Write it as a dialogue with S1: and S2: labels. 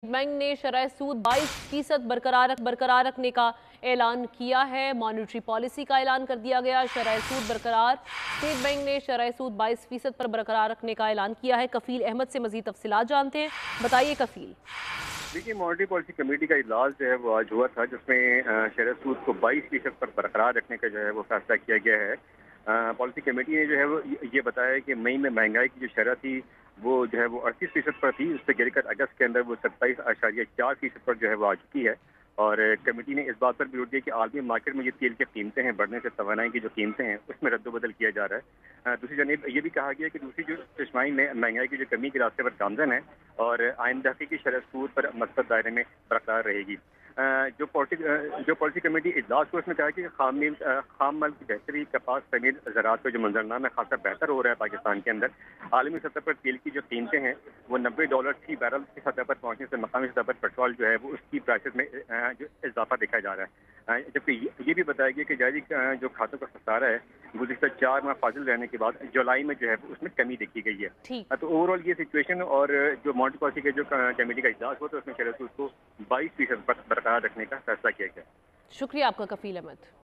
S1: Bank ने शरह सूद 22% बरकरार रखने का ऐलान किया है। मॉनेटरी पॉलिसी का ऐलान कर दिया गया। शरह सूद बरकरार। स्टेट बैंक ने शरह सूद 22% पर बरकरार रखने का ऐलान किया है। कफील अहमद से मजीद तफसीलात जानते हैं। बताइए कफील।
S2: देखिए, मॉनेटरी पॉलिसी कमेटी का इजलास जो है वो आज हुआ था, जिसमें शरह सूद को 22% पर बरकरार रखने का जो है वो फैसला किया गया है। पॉलिसी कमेटी ने जो है वो ये बताया कि मई में महंगाई की जो शरह थी वो जो है वो 38% पर थी। उससे गिरकर अगस्त के अंदर वो 27.4% पर जो है वो आ चुकी है। और कमेटी ने इस बात पर भी जोर दिया कि आलमी मार्केट में जो तेल की कीमतें हैं बढ़ने से तवानाई की जो कीमतें हैं उसमें रद्दोबदल किया जा रहा है। दूसरी जानिब ये भी कहा गया कि दूसरी जो तिमाही में महंगाई की जो कमी के रास्ते पर गामजन है और आइंदगी की शरह सूद पर मकसद दायरे में बरकरार रहेगी। जो पॉलिसी कमेटी इजलास को उसमें कहा कि खाम माल की बेहतरी, कपास समेत ज़राअत का जो मंजरनामा खासा बेहतर हो रहा है पाकिस्तान के अंदर। आलमी सतह पर तेल की जो कीमतें हैं वो $90 फी बैरल की सतह पर पहुंचने से मकामी सतह पर पेट्रोल जो है वो उसकी प्राइसेस में जो इजाफा देखा जा रहा है। जबकि ये भी बताया गया कि जारी जो खातों का खसारा है गुज़िश्ता 4 माह फाजिल रहने के बाद जुलाई में जो है उसमें कमी देखी गई है।
S1: ठीक।
S2: तो ओवरऑल ये सिचुएशन और जो मॉनेटरी पॉलिसी के जो कमेटी का इजलास हुआ तो उसमें शरह सूद को 22% पर बरकरार रखने का फैसला किया गया।
S1: शुक्रिया आपका कफील अहमद।